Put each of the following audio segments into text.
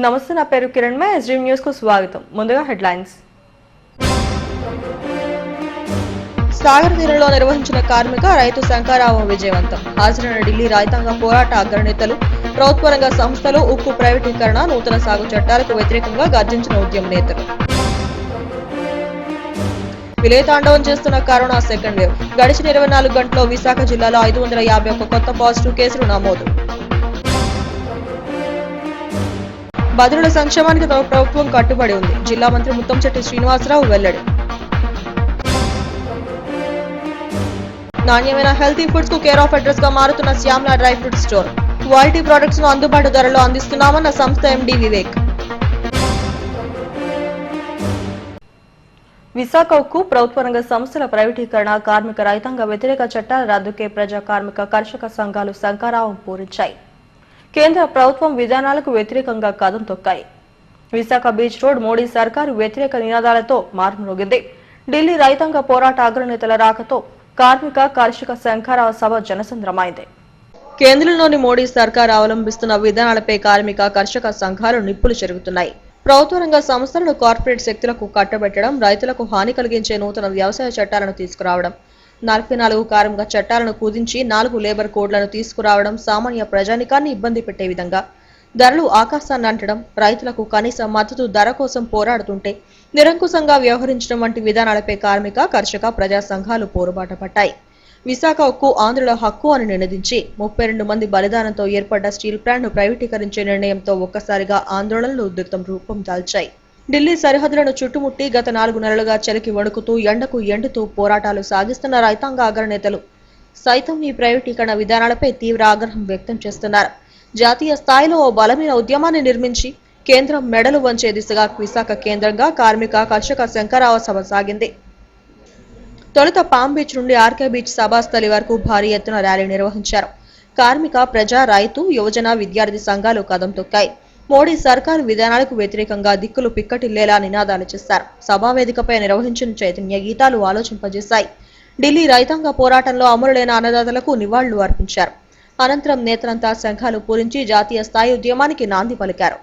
నమస్తే, నా పేరు కిరణ్. ఎస్డీ న్యూస్ కు స్వాగతం. ముందుగా హెడ్లైన్స్. సాగర్ తీరంలో నిర్వహించిన కార్మిక రైతు శంఖారావం విజయవంతం. హాజరైన ఢిల్లీ రైతాంగ పోరాట అగ్రనేతలు, ప్రభుత్వ రంగ సంస్థలు, ఉక్కు ప్రైవేటీకరణ, నూతన సాగు చట్టాలకు వ్యతిరేకంగా గర్జించిన ఉద్యమ నేతలు. విలయతాండవం చేస్తున్న కరోనా సెకండ్ వేవ్. గడిచిన 24 గంటల్లో విశాఖ జిల్లాలో 551 కొత్త పాజిటివ్ కేసులు నమోదు. బదురుల సంక్షేమానికి తమ ప్రభుత్వం కట్టుబడి ఉంది. జిల్లా మంత్రి ముత్తంశెట్టి శ్రీనివాసరావు వెల్లడి. నాణ్యమైన హెల్తీ ఫుడ్స్ కు కేర్ ఆఫ్ అడ్రస్ గా మారుతున్న Shyamla dry fruit store. Quality products ను అందుబాటు ధరలో అందిస్తున్నామన్న సంస్థ ఎండీ వివేక్. విశాఖ ఉక్కు, ప్రభుత్వ రంగ సంస్థల ప్రైవేటీకరణ, కార్మిక రైతాంగ వ్యతిరేక చట్టాల రద్దుకే ప్రజా కార్మిక కర్షక సంఘాలు శంఖారావం పూరించాయి. కేంద్ర ప్రభుత్వం విధానాలకు వ్యతిరేకంగా కదం తొక్కాయి. విశాఖ బీచ్ రోడ్ మోడీ సర్కారు వ్యతిరేక నినాదాలతో మారుమ్రోగింది. ఢిల్లీ రైతాంగ పోరాట అగ్రనేతల రాకతో కార్మిక కర్షక శంఖారావ సభ జనసంద్రమైంది. కేంద్రంలోని మోడీ సర్కార్ అవలంబిస్తున్న విధానాలపై కార్మిక కర్షక సంఘాలు నిప్పులు చెరుగుతున్నాయి. ప్రభుత్వ రంగ సంస్థలను కార్పొరేట్ శక్తులకు కట్టబెట్టడం, రైతులకు హాని కలిగించే నూతన వ్యవసాయ చట్టాలను తీసుకురావడం, 44 కార్మిక చట్టాలను కుదించి 4 లేబర్ కోడ్లను తీసుకురావడం, సామాన్య ప్రజానికాన్ని ఇబ్బంది పెట్టే విధంగా ధరలు ఆకాశాన్ని అంటడం, రైతులకు కనీస మద్దతు ధర కోసం పోరాడుతుంటే నిరంకుశంగా వ్యవహరించడం వంటి విధానాలపై కార్మిక కర్షక ప్రజా సంఘాలు పోరుబాట పట్టాయి. విశాఖ ఉక్కు ఆంధ్రుల హక్కు అని నినదించి 32 మంది బలిదానంతో ఏర్పడ్డ స్టీల్ ప్లాంట్ ను ప్రైవేటీకరించే నిర్ణయంతో ఒక్కసారిగా ఆందోళనలు ఉద్రిక్తం రూపం దాల్చాయి. ఢిల్లీ సరిహద్దులను చుట్టుముట్టి గత 4 నెలలుగా చలికి వణుకుతూ ఎండకు ఎండుతూ పోరాటాలు సాగిస్తున్న రైతాంగ అగ్రనేతలు సైతం ఈ ప్రైవేటీకరణ విధానాలపై తీవ్ర ఆగ్రహం వ్యక్తం చేస్తున్నారు. జాతీయ స్థాయిలో ఓ బలమైన ఉద్యమాన్ని నిర్మించి కేంద్రం మెడలు వంచే దిశగా విశాఖ కేంద్రంగా కార్మిక కర్షక శంఖారావ సభ సాగింది. తొలుత పామ్ బీచ్ నుండి ఆర్కే బీచ్ సభాస్థలి వరకు భారీ ఎత్తున ర్యాలీ నిర్వహించారు. కార్మిక, ప్రజా, రైతు, యువజన, విద్యార్థి సంఘాలు కదం తొక్కాయి. మోడీ సర్కారు విధానాలకు వ్యతిరేకంగా దిక్కులు పిక్కటిల్లేలా నినాదాలు చేశారు. సభావేదికపై నిర్వహించిన చైతన్య గీతాలు ఆలోచింపజేశాయి. ఢిల్లీ రైతాంగ పోరాటంలో అమరులైన అన్నదాతలకు నివాళులు అర్పించారు. అనంతరం నేతలంతా శంఖాలు పూరించి జాతీయ స్థాయి ఉద్యమానికి నాంది పలికారు.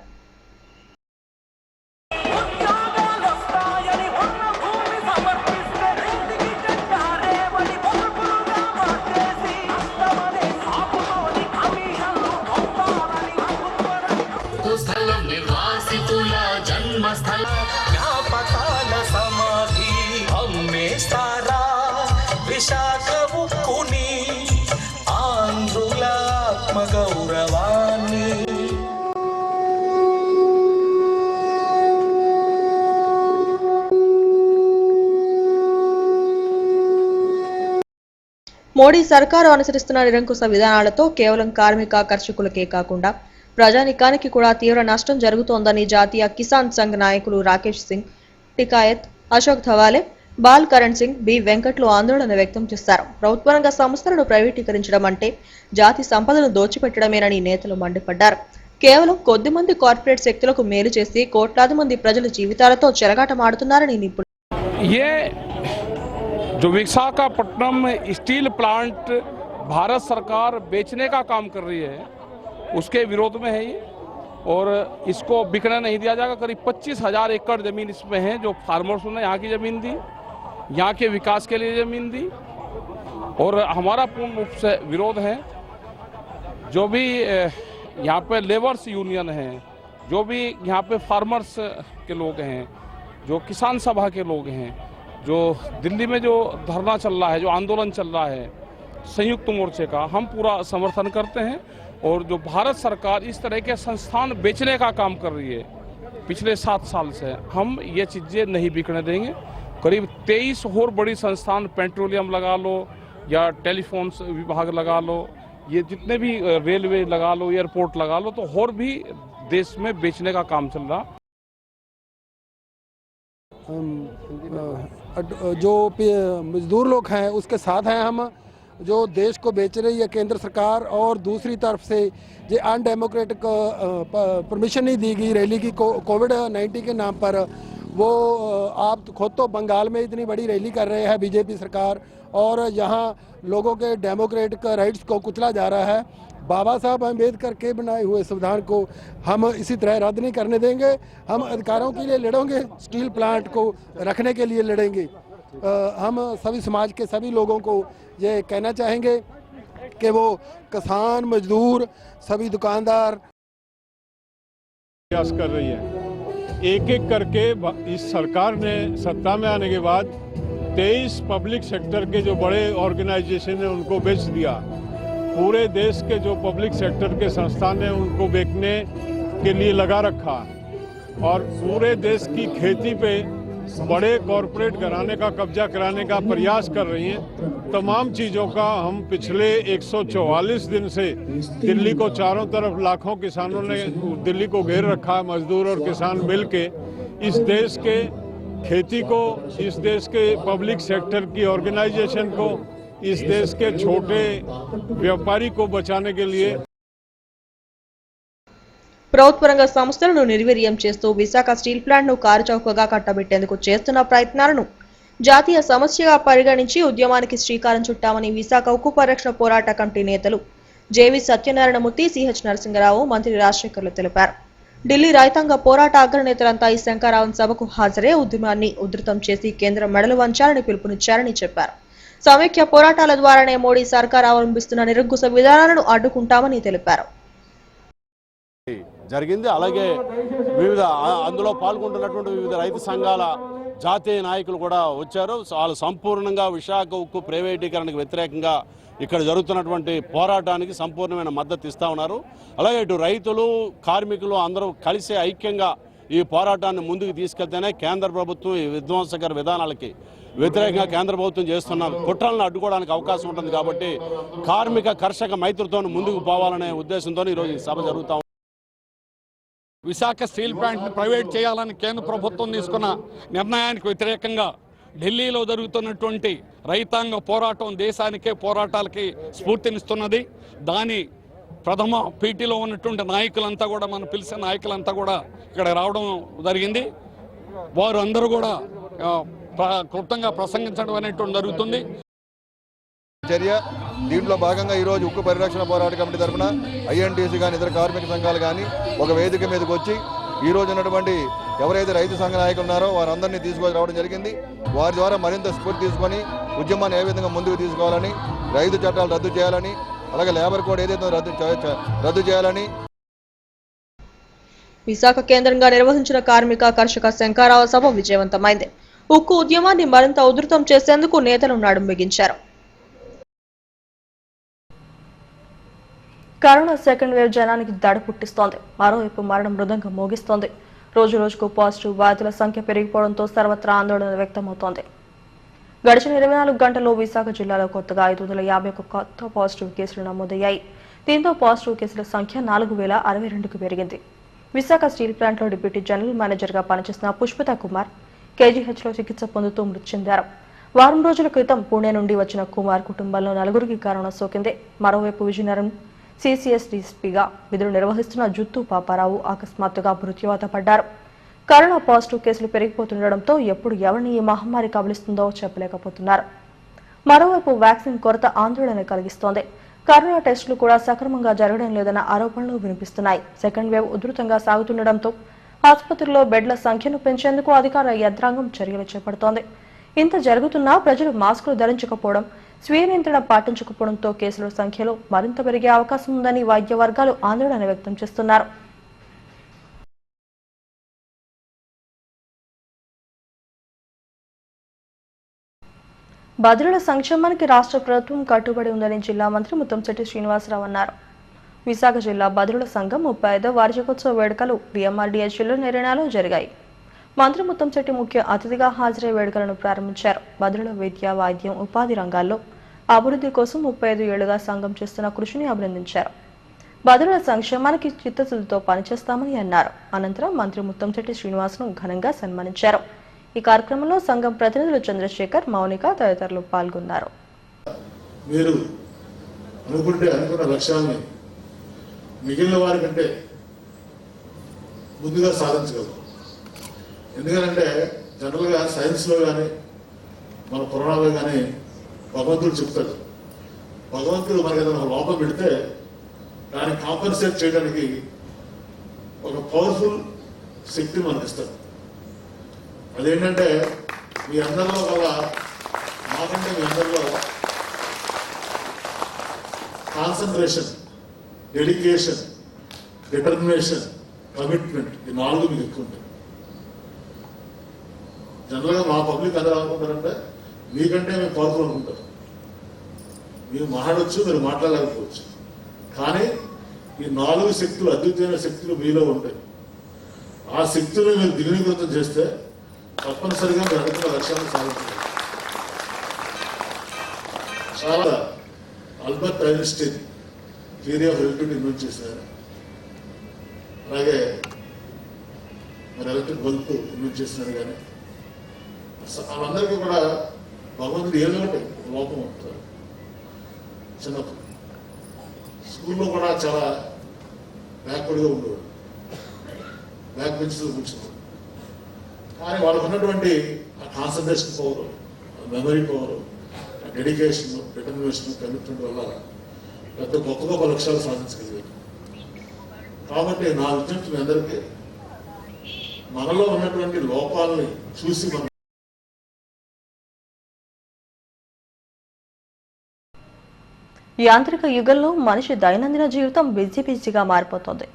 మోడీ సర్కారు అనుసరిస్తున్న నిరంకుశ విధానాలతో కేవలం కార్మిక కర్షకులకే కాకుండా ప్రజానికానికి కూడా తీవ్ర నష్టం జరుగుతోందని జాతీయ కిసాన్ సంఘ్ నాయకులు రాకేష్ సింగ్ టికాయత్, అశోక్ ధవాలే, బాల్ కరణ్ సింగ్, బి వెంకట్లు ఆందోళన వ్యక్తం చేశారు. ప్రభుత్వ రంగ సంస్థలను ప్రైవేటీకరించడం అంటే జాతి సంపదను దోచిపెట్టడమేనని నేతలు మండిపడ్డారు. కేవలం కొద్ది మంది కార్పొరేట్ శక్తులకు మేలు చేసి కోట్లాది మంది ప్రజల జీవితాలతో చెలగాటమాడుతున్నారని నిపుణులు. जो विशाखापट्टनम स्टील प्लांट भारत सरकार बेचने का काम कर रही है, उसके विरोध में है ये, और इसको बिकने नहीं दिया जाएगा। करीब 25,000 एकड़ ज़मीन इसमें है, जो फार्मर्स ने यहाँ की ज़मीन दी, यहाँ के विकास के लिए ज़मीन दी, और हमारा पूर्ण रूप से विरोध है। जो भी यहाँ पे लेबर्स यूनियन हैं, जो भी यहाँ पे फार्मर्स के लोग हैं, जो किसान सभा के लोग हैं, जो दिल्ली में जो धरना चल रहा है, जो आंदोलन चल रहा है संयुक्त मोर्चे का, हम पूरा समर्थन करते हैं। और जो भारत सरकार इस तरह के संस्थान बेचने का काम कर रही है पिछले 7 साल से, हम ये चीज़ें नहीं बिकने देंगे। करीब 23 और बड़ी संस्थान, पेट्रोलियम लगा लो या टेलीफोन विभाग लगा लो, ये जितने भी रेलवे लगा लो, एयरपोर्ट लगा लो, तो और भी देश में बेचने का काम चल रहा। जो मजदूर लोग हैं उसके साथ हैं हम, जो देश को बेच रही है केंद्र सरकार, और दूसरी तरफ से ये अनडेमोक्रेटिक परमिशन नहीं दी गई रैली की कोविड-19 के नाम पर। वो आप खुद तो बंगाल में इतनी बड़ी रैली कर रहे हैं बीजेपी सरकार, और यहाँ लोगों के डेमोक्रेटिक राइट्स को कुचला जा रहा है। बाबा साहब अम्बेडकर के बनाए हुए संविधान को हम इसी तरह रद्द नहीं करने देंगे। हम अधिकारों के लिए लड़ेंगे, स्टील प्लांट को रखने के लिए लड़ेंगे। हम सभी समाज के सभी लोगों को ये कहना चाहेंगे कि वो किसान, मजदूर, सभी दुकानदार प्रयास कर रही है। एक एक करके इस सरकार ने सत्ता में आने के बाद 23 पब्लिक सेक्टर के जो बड़े ऑर्गेनाइजेशन है उनको बेच दिया। पूरे देश के जो पब्लिक सेक्टर के संस्थान है उनको बेचने के लिए लगा रखा और पूरे देश की खेती पे बड़े कॉरपोरेट घराने का कब्जा कराने का प्रयास कर रही हैं। तमाम चीज़ों का हम पिछले 144 दिन से दिल्ली को चारों तरफ लाखों किसानों ने दिल्ली को घेर रखा है। मजदूर और किसान मिलके इस देश के खेती को, इस देश के पब्लिक सेक्टर की ऑर्गेनाइजेशन को, इस देश के छोटे व्यापारी को बचाने के लिए ప్రభుత్వ రంగ సంస్థలను నిర్వీర్యం చేస్తూ విశాఖ స్టీల్ ప్లాంట్ను కారుచౌకగా కట్టబెట్టేందుకు చేస్తున్న ప్రయత్నాలను జాతీయ సమస్యగా పరిగణించి ఉద్యమానికి శ్రీకారం చుట్టామని విశాఖ ఉక్కు పరిరక్షణ పోరాట కమిటీ నేతలు జేవి సత్యనారాయణమూర్తి, సిహెచ్ నరసింగరావు, మంత్రి రాజశేఖర్లు తెలిపారు. ఢిల్లీ రైతాంగ పోరాట అగ్రనేతలంతా ఈ శంకరావన్ సభకు హాజరై ఉద్యమాన్ని ఉధృతం చేసి కేంద్రం మెడలు వంచాలని పిలుపునిచ్చారని చెప్పారు. సమైక్య పోరాటాల ద్వారానే మోడీ సర్కార్ అవలంబిస్తున్న నిరంకుశ విధానాలను అడ్డుకుంటామని తెలిపారు. జరిగింది. అలాగే వివిధ అందులో పాల్గొంటున్నటువంటి వివిధ రైతు సంఘాల జాతీయ నాయకులు కూడా వచ్చారు. వాళ్ళు సంపూర్ణంగా విశాఖ ఉక్కు ప్రైవేటీకరణకు వ్యతిరేకంగా ఇక్కడ జరుగుతున్నటువంటి పోరాటానికి సంపూర్ణమైన మద్దతు ఇస్తా ఉన్నారు. అలాగే ఇటు రైతులు, కార్మికులు అందరూ కలిసి ఐక్యంగా ఈ పోరాటాన్ని ముందుకు తీసుకెళ్తేనే కేంద్ర ప్రభుత్వం ఈ విధ్వంసకర విధానాలకి వ్యతిరేకంగా కేంద్ర ప్రభుత్వం చేస్తున్న కుట్రలను అడ్డుకోవడానికి అవకాశం ఉంటుంది. కాబట్టి కార్మిక కర్షక మైత్రితో ముందుకు పోవాలనే ఉద్దేశంతో ఈరోజు ఈ సభ జరుగుతా ఉంది. విశాఖ స్టీల్ ప్లాంట్ని ప్రైవేట్ చేయాలని కేంద్ర ప్రభుత్వం తీసుకున్న నిర్ణయానికి వ్యతిరేకంగా ఢిల్లీలో జరుగుతున్నటువంటి రైతాంగ పోరాటం దేశానికే, పోరాటాలకి స్ఫూర్తినిస్తున్నది. దాని ప్రథమ పీటీలో ఉన్నటువంటి నాయకులంతా కూడా, మనం పిలిచిన నాయకులంతా కూడా ఇక్కడ రావడం జరిగింది. వారు అందరూ కూడా క్లుప్తంగా ప్రసంగించడం అనేటువంటి జరుగుతుంది. చర్య దీంట్లో భాగంగా ఈరోజు ఉక్కు పరిరక్షణ పోరాట కమిటీ తరఫున ఐఎన్టీసీ కానీ ఇతర కార్మిక సంఘాలు కానీ ఒక వేదిక మీదకి వచ్చి ఈ రోజు ఉన్నటువంటి ఎవరైతే రైతు సంఘ నాయకులు ఉన్నారో వారందరినీ తీసుకొని రావడం జరిగింది. వారి ద్వారా మరింత స్ఫూర్తి తీసుకొని ఉద్యమాన్ని ఏ విధంగా ముందుకు తీసుకోవాలని, రైతు చట్టాలు రద్దు చేయాలని, అలాగే లేబర్ కోడ్ ఏదైతే రద్దు చేయాలని. విశాఖ కేంద్రంగా నిర్వహించిన కార్మిక కర్షక శంకరావ సభ విజయవంతమైంది. ఉక్కు ఉద్యమాన్ని మరింత ఉధృతం చేసేందుకు నేతలు నడుం బిగించారు. కరోనా సెకండ్ వేవ్ జనానికి దడ పుట్టిస్తోంది. మరోవైపు మరణ మృదంగం మోగిస్తోంది. రోజు రోజుకు పాజిటివ్ బాధితుల సంఖ్య పెరిగిపోవడంతో సర్వత్రా ఆందోళన వ్యక్తమవుతోంది. గడిచిన 24 గంటల్లో విశాఖ జిల్లాలో కొత్తగా 551 కొత్త పాజిటివ్ కేసులు నమోదయ్యాయి. దీంతో పాజిటివ్ కేసుల సంఖ్య 4062కు పెరిగింది. విశాఖ స్టీల్ ప్లాంట్లో డిప్యూటీ జనరల్ మేనేజర్గా పనిచేస్తున్న పుష్పిత కుమార్ కేజీహెచ్లో చికిత్స పొందుతూ మృతి చెందారు. వారం రోజుల క్రితం పుణె నుండి వచ్చిన కుమార్ కుటుంబంలో 4గురికి కరోనా సోకింది. మరోవైపు విజయనగరం సిసిఎస్ డీఎస్పీగా విధులు నిర్వహిస్తున్న జుత్తు పాపారావు అకస్మాత్తుగా మృత్యువాత పడ్డారు. కరోనా పాజిటివ్ కేసులు పెరిగిపోతుండటంతో ఎప్పుడు ఎవరిని ఈ మహమ్మారి కబలిస్తుందో చెప్పలేకపోతున్నారు. మరోవైపు వ్యాక్సిన్ కొరత ఆందోళన కలిగిస్తోంది. కరోనా టెస్టులు కూడా సక్రమంగా జరగడం లేదన్న ఆరోపణలు వినిపిస్తున్నాయి. సెకండ్ వేవ్ ఉధృతంగా సాగుతుండటంతో ఆసుపత్రుల్లో బెడ్ల సంఖ్యను పెంచేందుకు అధికార యంత్రాంగం చర్యలు చేపడుతోంది. ఇంత జరుగుతున్నా ప్రజలు మాస్కులు ధరించకపోవడం, స్వీయ నియంత్రణ పాటించకపోవడంతో కేసుల సంఖ్యలో మరింత పెరిగే అవకాశం ఉందని వైద్య వర్గాలు ఆందోళన వ్యక్తం చేస్తున్నారు. బదిలీల సంక్షేమానికి రాష్ట్ర ప్రభుత్వం కట్టుబడి ఉందని జిల్లా మంత్రి ముత్తంశెట్టి శ్రీనివాసరావు అన్నారు. విశాఖ జిల్లా బదిలీల సంఘం 35వ వార్షికోత్సవ వేడుకలు డిఎంఆర్డీహెచ్లో నిర్ణయాలు జరిగాయి. మంత్రి ముత్తంశెట్టి ముఖ్య అతిథిగా హాజరై వేడుకలను ప్రారంభించారు. బదిలీల విద్య, వైద్యం, ఉపాధి రంగాల్లో అభివృద్ధి కోసం 35 ఏళ్లుగా సంఘం చేస్తున్న కృషిని అభినందించారు. బదిలీల సంక్షేమానికి చిత్తశుద్ధితో పనిచేస్తామని అన్నారు. అనంతరం మంత్రి ముత్తంశెట్టి శ్రీనివాస్ను ఘనంగా సన్మానించారు. ఈ కార్యక్రమంలో సంఘం ప్రతినిధులు చంద్రశేఖర్, మౌనిక తదితరులు పాల్గొన్నారు. మీరు అనుకున్న లక్ష్యాన్ని మిగిలిన వారి కంటే ముందుగా సాధించగలరు. ఎందుకంటే జనరల్గా సైన్స్లో కానీ మన పురాణాల్లో కానీ భగవంతుడు చెప్తాడు, భగవంతుడు మనకి ఏదైనా లోపం పెడితే దాన్ని కాంపన్సేట్ చేయడానికి ఒక పవర్ఫుల్ శక్తి మనకి ఇస్తారు. అదేంటంటే మీ అందరిలో వల్ల మాకంటే మీ అందరిలో కాన్సన్ట్రేషన్, డెడికేషన్, డిటర్మినేషన్, కమిట్మెంట్, ఈ 4 మీకు ఎక్కువ ఉంటాయి. జనరల్గా మా పబ్లిక్ అందరూ అనుకుంటారంటే మీకంటే మేము పవర్ఫుల్ అనుకుంటారు. మీరు మాట్లాడవచ్చు, మీరు మాట్లాడలేకపోవచ్చు, కానీ ఈ 4 శక్తులు, అద్వితీయమైన శక్తులు మీలో ఉంటాయి. ఆ శక్తులను మీరు దిగునీకృతం చేస్తే తప్పనిసరిగా మీరు అనుకున్న లక్ష్యాలను సాధించాలి. చాలా Albert Einstein theory of relativity invent చేశారు. అలాగే మరి ఎలక్ట్రిక్ బల్బ్ ఇన్వెంట్ చేసినారు. కానీ వాళ్ళందరికీ కూడా భగవంతుడు ఏదో ఒకటి లోపం ఉంటారు. చిన్నప్పుడు స్కూల్లో కూడా చాలా బ్యాక్వర్డ్గా ఉండేవాడు, బ్యాక్ బెంచ్లో కూర్చున్నాడు. కానీ వాళ్ళకు ఉన్నటువంటి ఆ concentration power, memory power, dedication, determination, commitment వల్ల పెద్ద గొప్ప గొప్ప లక్ష్యాలు సాధించగలిగారు. కాబట్టి నా విజ్ఞప్తి మీ అందరికీ మనలో ఉన్నటువంటి లోపాలని చూసి మనం యాంత్రిక యుగంలో మనిషి దైనందిన జీవితం బిజీగా మారిపోతోంది.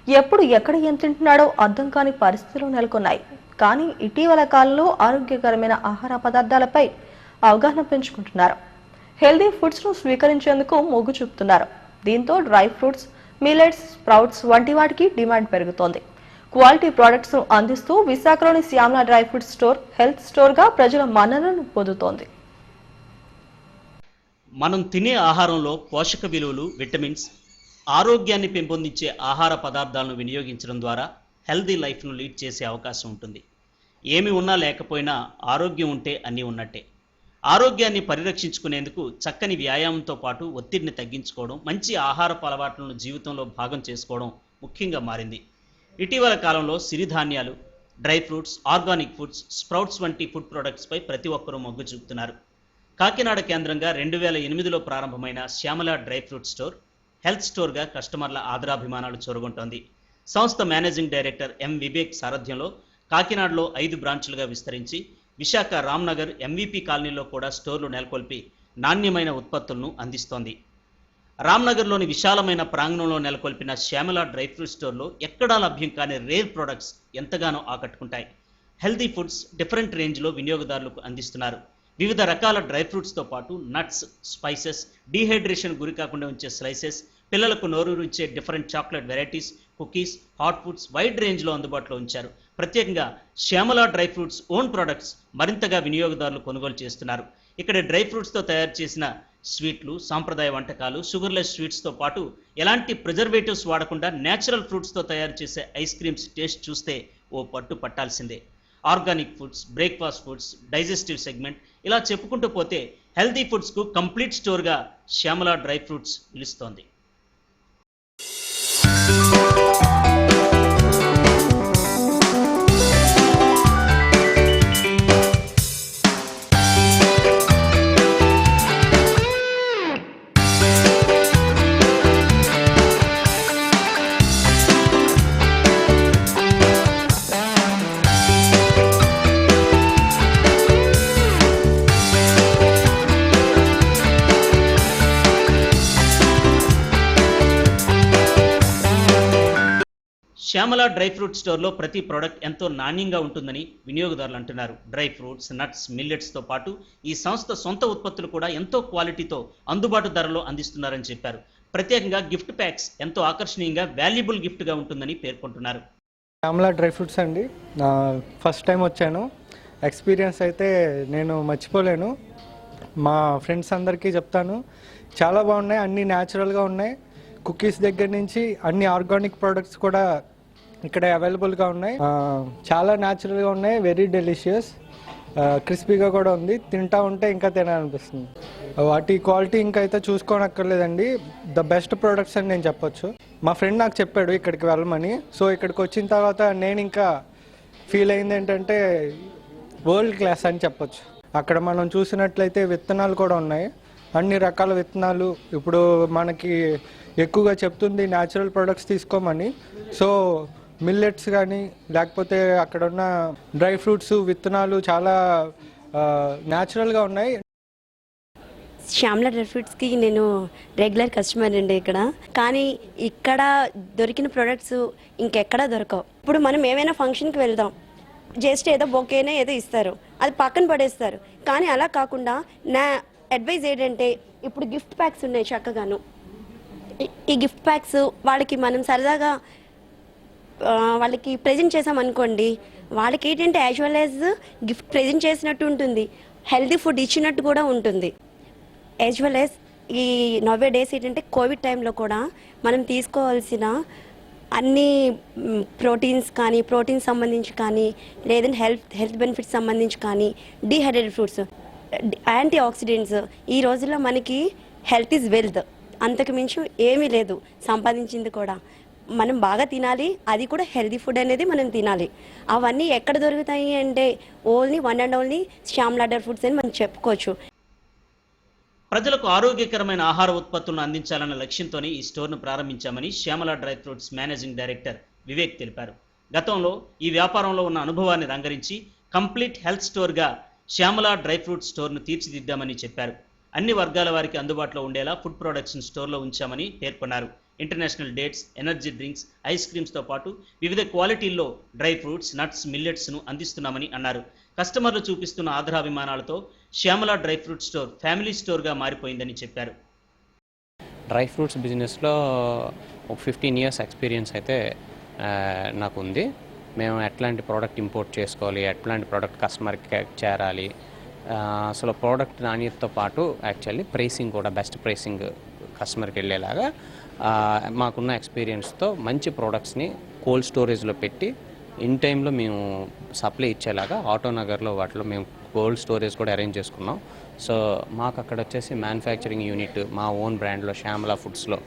ఎప్పుడు ఎక్కడ ఏం తింటున్నాడో అర్థం కాని పరిస్థితులు నెలకొన్నాయి. కానీ ఇటీవల కాలంలో ఆరోగ్యకరమైన ఆహార పదార్థాలపై అవగాహన పెంచుకుంటున్నారు. హెల్దీ ఫుడ్స్ ను స్వీకరించేందుకు మొగ్గు చూపుతున్నారు. దీంతో డ్రై ఫ్రూట్స్, మిల్లెట్స్, స్ప్రౌట్స్ వంటి వాటికి డిమాండ్ పెరుగుతోంది. క్వాలిటీ ప్రొడక్ట్స్ ను అందిస్తూ విశాఖలోని Shyamala dry fruits store health store గా ప్రజల మన్ననను పొందుతోంది. మనం తినే ఆహారంలో పోషక విలువలు, విటమిన్స్, ఆరోగ్యాన్ని పెంపొందించే ఆహార పదార్థాలను వినియోగించడం ద్వారా హెల్దీ లైఫ్ను లీడ్ చేసే అవకాశం ఉంటుంది. ఏమి ఉన్నా లేకపోయినా ఆరోగ్యం ఉంటే అన్నీ ఉన్నట్టే. ఆరోగ్యాన్ని పరిరక్షించుకునేందుకు చక్కని వ్యాయామంతో పాటు ఒత్తిడిని తగ్గించుకోవడం, మంచి ఆహారపు అలవాట్లను జీవితంలో భాగం చేసుకోవడం ముఖ్యంగా మారింది. ఇటీవల కాలంలో సిరిధాన్యాలు, dry fruits, organic foods, sprouts వంటి ఫుడ్ ప్రొడక్ట్స్పై ప్రతి ఒక్కరూ మొగ్గు చూపుతున్నారు. కాకినాడ కేంద్రంగా 2008లో ప్రారంభమైన Shyamala dry fruit store health స్టోర్గా కస్టమర్ల ఆదరాభిమానాలు చూరగొంటోంది. సంస్థ మేనేజింగ్ డైరెక్టర్ ఎం వివేక్ సారథ్యంలో కాకినాడలో 5 బ్రాంచులుగా విస్తరించి విశాఖ రామ్నగర్ ఎంవీపీ కాలనీలో కూడా స్టోర్లు నెలకొల్పి నాణ్యమైన ఉత్పత్తులను అందిస్తోంది. రామ్నగర్లోని విశాలమైన ప్రాంగణంలో నెలకొల్పిన శ్యామల డ్రై ఫ్రూట్ స్టోర్లో ఎక్కడా లభ్యం కాని రేర్ ప్రొడక్ట్స్ ఎంతగానో ఆకట్టుకుంటాయి. హెల్దీ ఫుడ్స్ డిఫరెంట్ రేంజ్లో వినియోగదారులకు అందిస్తున్నారు. వివిధ రకాల డ్రై ఫ్రూట్స్తో పాటు నట్స్, స్పైసెస్, డీహైడ్రేషన్ గురి కాకుండా ఉంచే స్లైసెస్, పిల్లలకు నోరూరించే different chocolate varieties, cookies, hot foods wide రేంజ్లో అందుబాటులో ఉంచారు. ప్రత్యేకంగా Shyamala dry fruits own products మరింతగా వినియోగదారులు కొనుగోలు చేస్తున్నారు. ఇక్కడ డ్రై ఫ్రూట్స్తో తయారు చేసిన స్వీట్లు, సాంప్రదాయ వంటకాలు, షుగర్లెస్ స్వీట్స్తో పాటు ఎలాంటి ప్రిజర్వేటివ్స్ వాడకుండా న్యాచురల్ ఫ్రూట్స్తో తయారు చేసే ఐస్ క్రీమ్స్ టేస్ట్ చూస్తే ఓ పట్టు పట్టాల్సిందే. Organic foods, breakfast foods, digestive segment, ఇలా చెప్పుకుంటూ పోతే హెల్తీ ఫుడ్స్కు కంప్లీట్ స్టోర్గా శ్యామల డ్రై ఫ్రూట్స్ నిలుస్తోంది. శ్యామల డ్రై ఫ్రూట్ స్టోర్లో ప్రతి ప్రోడక్ట్ ఎంతో నాణ్యంగా ఉంటుందని వినియోగదారులు అంటున్నారు. డ్రై ఫ్రూట్స్, నట్స్, మిల్లెట్స్తో పాటు ఈ సంస్థ సొంత ఉత్పత్తులు కూడా ఎంతో క్వాలిటీతో అందుబాటు ధరలో అందిస్తున్నారని చెప్పారు. ప్రత్యేకంగా గిఫ్ట్ ప్యాక్స్ ఎంతో ఆకర్షణీయంగా వాల్యుబుల్ గిఫ్ట్గా ఉంటుందని పేర్కొంటున్నారు. శ్యామల డ్రై ఫ్రూట్స్ అండి, ఫస్ట్ టైం వచ్చాను. ఎక్స్పీరియన్స్ అయితే నేను మర్చిపోలేను. మా ఫ్రెండ్స్ అందరికీ చెప్తాను, చాలా బాగున్నాయి, అన్నీ న్యాచురల్గా ఉన్నాయి. కుకీస్ దగ్గర నుంచి అన్ని ఆర్గానిక్ ప్రోడక్ట్స్ కూడా ఇక్కడ అవైలబుల్గా ఉన్నాయి. చాలా న్యాచురల్గా ఉన్నాయి, వెరీ డెలిషియస్, క్రిస్పీగా కూడా ఉంది. తింటా ఉంటే ఇంకా తినాలనిపిస్తుంది. వాటి క్వాలిటీ ఇంకా అయితే చూసుకోనక్కర్లేదండి, ద బెస్ట్ ప్రోడక్ట్స్ అని నేను చెప్పొచ్చు. మా ఫ్రెండ్ నాకు చెప్పాడు ఇక్కడికి వెళ్ళమని. సో ఇక్కడికి వచ్చిన తర్వాత నేను ఇంకా ఫీల్ అయింది ఏంటంటే వరల్డ్ క్లాస్ అని చెప్పొచ్చు. అక్కడ మనం చూసినట్లయితే విత్తనాలు కూడా ఉన్నాయి, అన్ని రకాల విత్తనాలు. ఇప్పుడు మనకి ఎక్కువగా చెప్తుంది న్యాచురల్ ప్రొడక్ట్స్ తీసుకోమని. సో మిల్లెట్స్ కానీ లేకపోతే అక్కడ ఉన్న డ్రై ఫ్రూట్స్ విత్తనాలు చాలా న్యాచురల్గా ఉన్నాయి. శ్యామల డ్రై ఫ్రూట్స్కి నేను రెగ్యులర్ కస్టమర్ అండి ఇక్కడ. కానీ ఇక్కడ దొరికిన ప్రొడక్ట్స్ ఇంకెక్కడా దొరకవు. ఇప్పుడు మనం ఏమైనా ఫంక్షన్కి వెళ్దాం, జస్ట్ ఏదో బొకేనే ఏదో ఇస్తారు, అది పక్కన పడేస్తారు. కానీ అలా కాకుండా నా అడ్వైజ్ ఏంటంటే ఇప్పుడు గిఫ్ట్ ప్యాక్స్ ఉన్నాయి చక్కగాను. ఈ గిఫ్ట్ ప్యాక్స్ వాళ్ళకి మనం సరదాగా వాళ్ళకి ప్రజెంట్ చేసామనుకోండి, వాళ్ళకి ఏంటంటే as well as gift present చేసినట్టు ఉంటుంది, హెల్తీ ఫుడ్ ఇచ్చినట్టు కూడా ఉంటుంది. యాజ్ వెల్ యాజ్ ఈ నవ్వే డేస్ ఏంటంటే కోవిడ్ టైంలో కూడా మనం తీసుకోవాల్సిన అన్ని ప్రోటీన్స్ కానీ, ప్రోటీన్ సంబంధించి కానీ, లేదంటే హెల్త్ బెనిఫిట్స్ సంబంధించి కానీ, డీహైడ్రేటెడ్ ఫ్రూట్స్, యాంటీ ఆక్సిడెంట్స్. ఈ రోజుల్లో మనకి హెల్త్ ఈజ్ వెల్త్, అంతకు మించి ఏమీ లేదు. సంపాదించింది కూడా మనం బాగా తినాలి, అది కూడా హెల్తీ ఫుడ్ అనేది మనం తినాలి. అవన్నీ ఎక్కడ దొరుకుతాయి అంటే only one and only Shyamala dry fruits అని మనం చెప్పుకోవచ్చు. ప్రజలకు ఆరోగ్యకరమైన ఆహార ఉత్పత్తులను అందించాలన్న లక్ష్యంతోనే ఈ స్టోర్ను ప్రారంభించామని Shyamala dry fruits managing director Vivek తెలిపారు. గతంలో ఈ వ్యాపారంలో ఉన్న అనుభవాన్ని రంగరించి కంప్లీట్ హెల్త్ స్టోర్గా శ్యామల డ్రై ఫ్రూట్ స్టోర్ను తీర్చిదిద్దామని చెప్పారు. అన్ని వర్గాల వారికి అందుబాటులో ఉండేలా ఫుడ్ ప్రొడక్ట్స్ స్టోర్లో ఉంచామని పేర్కొన్నారు. International dates, energy drinks, ice క్రీమ్స్తో పాటు వివిధ క్వాలిటీల్లో డ్రై ఫ్రూట్స్, నట్స్, మిల్లెట్స్ను అందిస్తున్నామని అన్నారు. కస్టమర్లు చూపిస్తున్న ఆదరాభిమానాలతో Shyamala dry fruit store family స్టోర్గా మారిపోయిందని చెప్పారు. డ్రై ఫ్రూట్స్ బిజినెస్లో ఒక 15 years ఎక్స్పీరియన్స్ అయితే నాకు ఉంది. మేము ఎట్లాంటి ప్రోడక్ట్ ఇంపోర్ట్ చేసుకోవాలి, ఎట్లాంటి ప్రోడక్ట్ కస్టమర్కి చేరాలి, అసలు ప్రోడక్ట్ నాణ్యతతో పాటు యాక్చువల్లీ ప్రైసింగ్ కూడా బెస్ట్ ప్రైసింగ్ కస్టమర్కి వెళ్ళేలాగా మాకున్న ఎక్స్పీరియన్స్తో మంచి ప్రోడక్ట్స్ని కోల్డ్ స్టోరేజ్లో పెట్టి ఇన్ టైంలో మేము సప్లై ఇచ్చేలాగా ఆటోనగర్లో వాటిలో మేము కోల్డ్ స్టోరేజ్ కూడా అరేంజ్ చేసుకున్నాం. సో మాకు అక్కడ వచ్చేసి మ్యానుఫ్యాక్చరింగ్ యూనిట్ మా ఓన్ బ్రాండ్లో శ్యామల ఫుడ్స్లో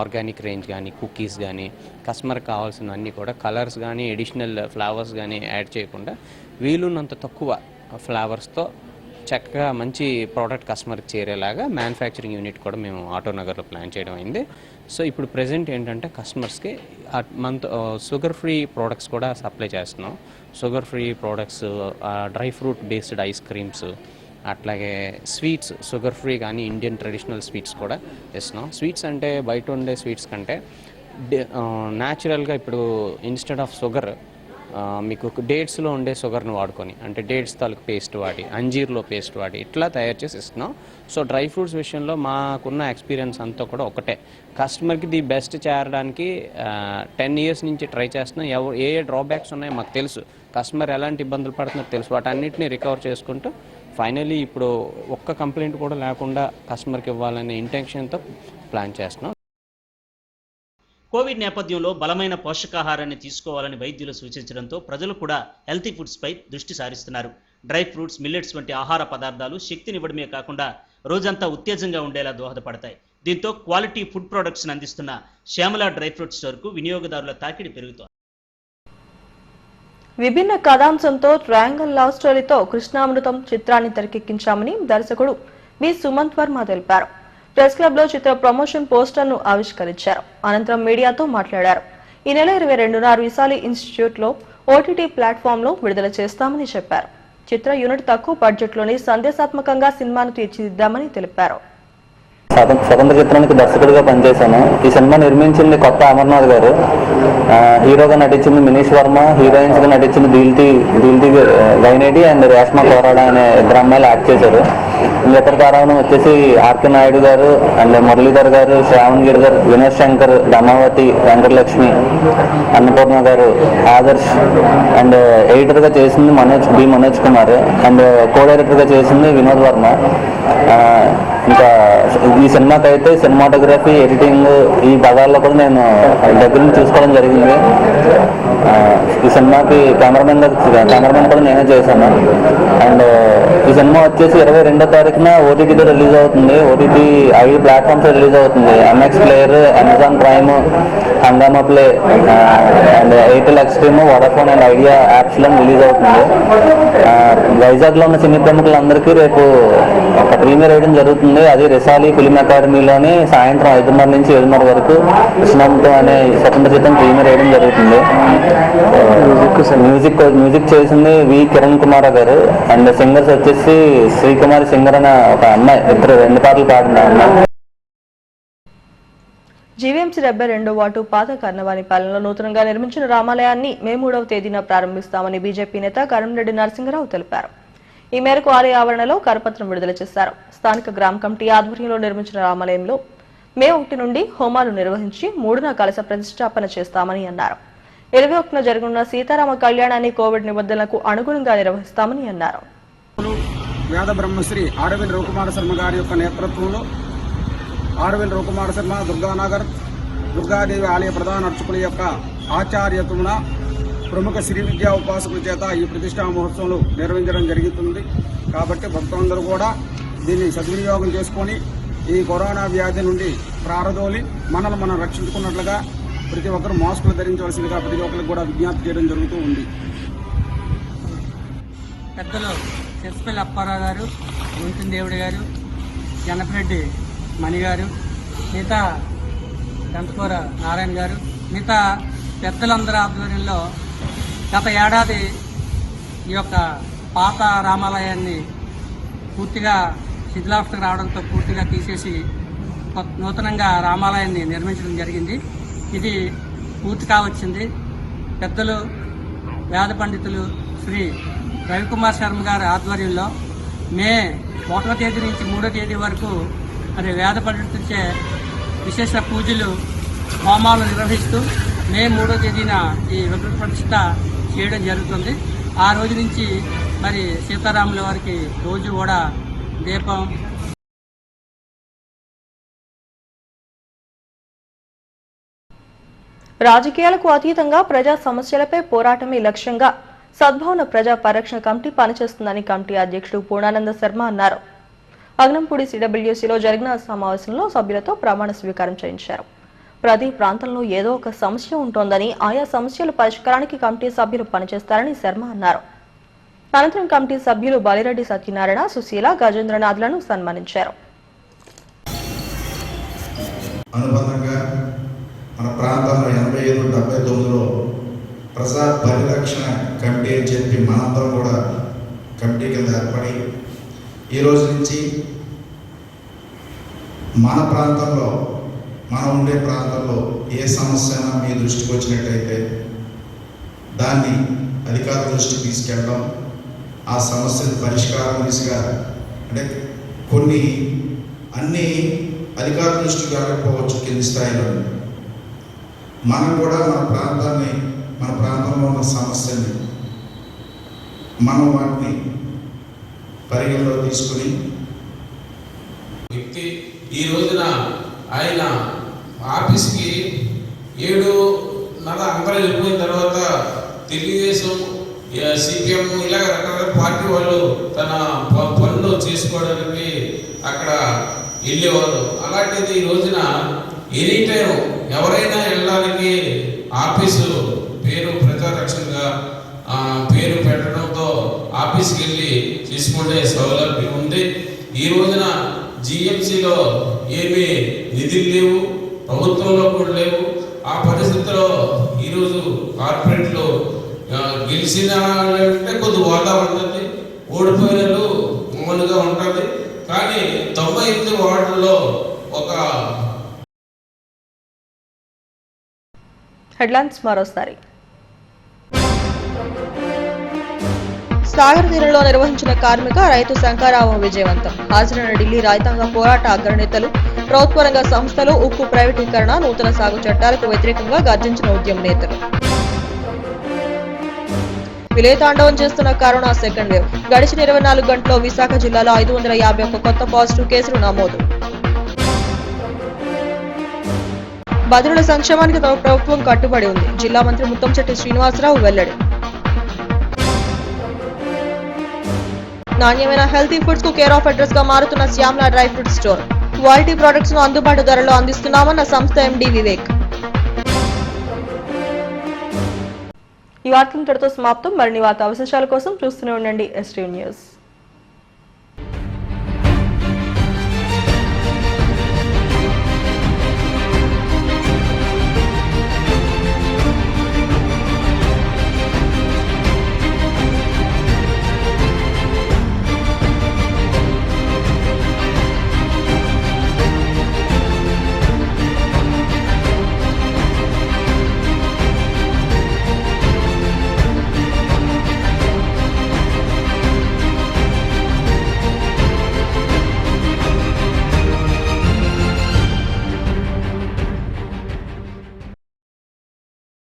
ఆర్గానిక్ రేంజ్ కానీ, కుకీస్ కానీ, కస్టమర్కి కావాల్సినవన్నీ కూడా కలర్స్ కానీ, ఎడిషనల్ ఫ్లేవర్స్ కానీ యాడ్ చేయకుండా వీలున్నంత తక్కువ ఫ్లేవర్స్తో చక్కగా మంచి ప్రోడక్ట్ కస్టమర్కి చేరేలాగా మ్యానుఫ్యాక్చరింగ్ యూనిట్ కూడా మేము ఆటోనగర్లో ప్లాన్ చేయడం అయింది. సో ఇప్పుడు ప్రెజెంట్ ఏంటంటే కస్టమర్స్కి షుగర్ ఫ్రీ ప్రోడక్ట్స్ కూడా సప్లై చేస్తున్నాం. Sugar free products, dry fruit based ice creams, అట్లాగే స్వీట్స్ షుగర్ ఫ్రీ కానీ ఇండియన్ ట్రెడిషనల్ స్వీట్స్ కూడా ఇస్తున్నాం. స్వీట్స్ అంటే బయట ఉండే స్వీట్స్ కంటే న్యాచురల్గా ఇప్పుడు ఇన్స్టెడ్ ఆఫ్ షుగర్ మీకు డేట్స్లో ఉండే షుగర్ని వాడుకొని, అంటే డేట్స్ తాలూకు పేస్ట్ వాడి, అంజీర్లో పేస్ట్ వాడి ఇట్లా తయారు చేసి ఇస్తున్నాం. సో డ్రై ఫ్రూట్స్ విషయంలో మాకున్న ఎక్స్పీరియన్స్ అంతా కూడా ఒకటే, కస్టమర్కి ది బెస్ట్ చేరడానికి 10 years నుంచి ట్రై చేస్తున్నాం. ఏ డ్రాబ్యాక్స్ ఉన్నాయో మాకు తెలుసు, కస్టమర్ ఎలాంటి ఇబ్బందులు పడుతున్నారో తెలుసు, వాటన్నిటిని రికవర్ చేసుకుంటూ ఫైనల్లీ ఇప్పుడు ఒక్క కంప్లైంట్ కూడా లేకుండా కస్టమర్కి ఇవ్వాలనే ఇంటెన్షన్తో ప్లాన్ చేస్తున్నాం. కోవిడ్ నేపథ్యంలో బలమైన పోషకాహారాన్ని తీసుకోవాలని వైద్యులు సూచించడంతో ప్రజలు కూడా హెల్తీ ఫుడ్స్పై దృష్టి సారిస్తున్నారు. డ్రై ఫ్రూట్స్, మిల్లెట్స్ వంటి ఆహార పదార్థాలు శక్తినివ్వడమే కాకుండా రోజంతా ఉత్తేజంగా ఉండేలా దోహదపడతాయి. దీంతో క్వాలిటీ ఫుడ్ ప్రొడక్ట్స్ని అందిస్తున్న శ్యామల డ్రై ఫ్రూట్ స్టోర్కు వినియోగదారుల తాకిడి పెరుగుతోంది. విభిన్న కథాంశంతో ట్రయాంగిల్ లవ్ స్టోరీతో కృష్ణామృతం చిత్రాన్ని తెరకెక్కించామని దర్శకుడు బి సుమంత్ వర్మ తెలిపారు. ప్రెస్ క్లబ్ లో చిత్ర ప్రమోషన్ పోస్టర్ ను ఆవిష్కరించారు. అనంతరం మీడియాతో మాట్లాడారు. ఈ నెల 22న విశాలి ఇన్స్టిట్యూట్ లో ఓటీటీ ప్లాట్ఫామ్ లో విడుదల చేస్తామని చెప్పారు. చిత్ర యూనిట్ తక్కువ బడ్జెట్ లోని సందేశాత్మకంగా సినిమాను తీర్చిదిద్దామని తెలిపారు. స్వతంత్ర చిత్రానికి దర్శకుడిగా పనిచేశాను. ఈ సినిమా నిర్మించింది కొత్త అమర్నాథ్ గారు, హీరోగా నటించింది మినీష్ వర్మ, హీరోయిన్స్ గా నటించింది దీల్తి గైనేడి అండ్ రేష్మా కోరాడా అనే ఇద్దరు అమ్మాయిలు యాక్ట్ చేశారు. ఇతర తారావనం వచ్చేసి ఆర్కే నాయుడు గారు అండ్ మురళీధర్ గారు, శ్రావణ్ గిరి గారు, వినోద్ శంకర్, ధమావతి, వెంకటలక్ష్మి, అన్నపూర్ణ గారు, ఆదర్శ్ అండ్ ఎడిటర్ గా చేసింది Manoj Kumar and co director గా చేసింది వినోద్ వర్మ. ఇంకా ఈ సినిమాకి అయితే సినిమాటోగ్రఫీ, ఎడిటింగ్ ఈ భాగాల్లో కూడా నేను దగ్గర నుంచి చూసుకోవడం జరిగింది. ఈ సినిమాకి కెమెరామెన్ కూడా నేనే చేశాను. అండ్ ఈ సినిమా వచ్చేసి 22వ తారీఖున ఓటీటీలో రిలీజ్ అవుతుంది. ఓటీటీ 5 ప్లాట్ఫామ్స్ రిలీజ్ అవుతుంది. MX ప్లేయర్, అమెజాన్ ప్రైమ్, హంగామా play and Airtel extreme, Vodafone and idea యాప్స్లో రిలీజ్ అవుతుంది. వైజాగ్లో ఉన్న సినీ ప్రముఖులందరికీ రేపు ఒక ప్రీమియర్ వేయడం జరుగుతుంది. అది రిసాలి ఫిల్మ్ అకాడమీలోని సాయంత్రం 5:30 నుంచి 7:30 వరకు కృష్ణంతో అనే స్వతంత్ర చిత్రం ప్రీమియర్ వేయడం జరుగుతుంది. మ్యూజిక్ చేసింది వి కిరణ్ కుమార్ గారు అండ్ సింగర్స్ వచ్చేసి శ్రీకుమారి సింగర్ అనే ఒక అమ్మాయి, 2 పాటలు పాడిన అమ్మాయి. జీవీఎంసీ 72వ వార్డు పాత కర్ణవాణిపాలెంలో నూతనంగా నిర్మించిన రామాలయాన్ని మే 3వ తేదీన ప్రారంభిస్తామని బీజేపీ నేత కరంరెడ్డి నరసింహరావు తెలిపారు. ఈ మేరకు ఆలయ ఆవరణలో కరపత్రం విడుదల చేశారు. స్థానిక గ్రామ కమిటీ ఆధ్వర్యంలో నిర్మించిన రామాలయంలో మే 1 నుండి హోమాలు నిర్వహించి 3న కలశ ప్రతిష్టాపన చేస్తామని అన్నారు. 21న జరగనున్న సీతారామ కళ్యాణాన్ని కోవిడ్ నిబంధనలకు అనుగుణంగా నిర్వహిస్తామని అన్నారు. వేద బ్రహ్మశ్రీ ఆరవిల్ రవికుమార శర్మ గారి యొక్క నేతృత్వంలో ఆరవిల్ రవికుమార శర్మ దుర్గానగర్ దుర్గాదేవి ఆలయ ప్రధాన అర్చకుల యొక్క ఆచార్యత్వమున ప్రముఖ శ్రీ విద్యా ఉపాసకుల చేత ఈ ప్రతిష్టా మహోత్సవంలో నిర్వహించడం జరుగుతుంది. కాబట్టి భక్తులందరూ కూడా దీన్ని సద్వినియోగం చేసుకొని ఈ కరోనా వ్యాధి నుండి ప్రారదోలి మనల్ని మనం రక్షించుకున్నట్లుగా ప్రతి ఒక్కరు మాస్కులు ధరించవలసిందిగా ప్రతి ఒక్కరికి కూడా విజ్ఞప్తి చేయడం జరుగుతూ ఉంది. పెద్దలు చెర్స్పల్లి అప్పారావు గారు, గుంటూరు దేవుడి గారు, జనపరెడ్డి మణి గారు, మిగతా గంటకూర నారాయణ గారు, మిగతా పెద్దలందరి ఆధ్వర్యంలో గత ఏడాది ఈ యొక్క పాత రామాలయాన్ని పూర్తిగా శిథిలావస్థకు రావడంతో పూర్తిగా తీసేసి నూతనంగా రామాలయాన్ని నిర్మించడం జరిగింది. ఇది పూర్తి కావచ్చింది. పెద్దలు వేద పండితులు శ్రీ రవికుమార్ శర్మ గారి ఆధ్వర్యంలో మే 1వ తేదీ నుంచి 3వ తేదీ వరకు మరి వేద పండితులచే విశేష పూజలు హోమాలు నిర్వహిస్తూ మే 3వ తేదీన ఈ విగ్రహ ప్రతిష్ఠ చేయడం జరుగుతుంది. ఆ రోజు నుంచి మరి సీతారాముల వారికి రోజు కూడా దీపం రాజకీయాలకు అతీతంగా ప్రజా సమస్యలపై పోరాటమే లక్ష్యంగా సద్భావన ప్రజా పరిరక్షణ కమిటీ పనిచేస్తుందని కమిటీ అధ్యక్షుడు పూర్ణానంద శర్మ అన్నారు. అగ్నంపూడి సిడబ్ల్యూసీలో జరిగిన సమావేశంలో సభ్యులతో ప్రమాణ స్వీకారం చేయించారు. ప్రతి ప్రాంతంలో ఏదో ఒక సమస్య ఉంటోందని, ఆయా సమస్యల పరిష్కారానికి కమిటీ సభ్యులు పనిచేస్తారని శర్మ అన్నారు. అనంతరం కమిటీ సభ్యులు బాలిరెడ్డి సత్యనారాయణ, సుశీల, గజేంద్రనాథ్లను సన్మానించారు. అనుబంధంగా మన ప్రాంతంలో 87-79లో ప్రజా పరిరక్షణ కమిటీ అని చెప్పి మనందరం కూడా కమిటీ కింద ఏర్పడి ఈ రోజు నుంచి మన ప్రాంతంలో మనం ఉండే ప్రాంతంలో ఏ సమస్య మీ దృష్టికి వచ్చినట్టయితే దాన్ని అధికార దృష్టికి తీసుకెళ్ళడం, ఆ సమస్యను పరిష్కారం దిశగా అంటే కొన్ని అన్ని అధికార దృష్టికి వెళ్ళకపోవచ్చు కింది స్థాయిలో. మనం కూడా మన ప్రాంతంలో ఉన్న సమస్యని మనం వాటిని పరిగణలో తీసుకుని వ్యక్తి ఈ రోజున ఆయన ఆఫీస్కి 7:30 అందరూ వెళ్ళిపోయిన తర్వాత తెలుగుదేశం, సిపిఎం ఇలా రకరకాల పార్టీ వాళ్ళు తన పనులు చేసుకోవడానికి అక్కడ వెళ్ళేవారు. అలాంటిది ఈ రోజున ఎనీ టైం ఎవరైనా వెళ్ళడానికి ఆఫీసు పేరు ప్రజారక్షణగా పేరు పెట్టడంతో ఆఫీస్కి వెళ్ళి తీసుకునే సౌలభ్యం ఉంది. ఈ రోజున జిఎంసీలో ఏమీ నిధులు లేవు, ప్రభుత్వంలో కూడా లేవు. ఆ పరిస్థితిలో ఈరోజు కార్పొరేట్లు గెలిచిన అంటే కొద్ది హోదా ఉంటుంది, ఓడిపోయిన మామూలుగా ఉంటుంది. కానీ 98 వార్డుల్లో ఒక హెడ్లైన్స్ మరోసారి. సాగర్ తీరంలో నిర్వహించిన కార్మిక రైతు శంఖారావం విజయవంతం. హాజరైన ఢిల్లీ రైతాంగ పోరాట అగ్రనేతలు, ప్రభుత్వ రంగ సంస్థలు, ఉక్కు ప్రైవేటీకరణ, నూతన సాగు చట్టాలకు వ్యతిరేకంగా గర్జించిన ఉద్యమ నేతలు. విలయతాండవం చేస్తున్న కరోనా సెకండ్ వేవ్. గడిచిన 24 గంటల్లో విశాఖ జిల్లాలో 551 కొత్త పాజిటివ్ కేసులు నమోదు. బదిరుల సంక్షేమానికి తమ ప్రభుత్వం కట్టుబడి ఉంది. జిల్లా మంత్రి ముత్తంశెట్టి శ్రీనివాసరావు వెల్లడి. నాణ్యమైన హెల్తీ ఫుడ్స్ కు కేర్ ఆఫ్ అడ్రస్ గా మారుతున్న Shyamla dry fruit store. Quality products ను అందుబాటు ధరలో అందిస్తున్నామన్న సంస్థ ఎండీ వివేక్. ఈ వార్తలు ఇంతటితో సమాప్తం. మరిన్ని వార్తా విశేషాల కోసం చూస్తూనే ఉండండి STV న్యూస్.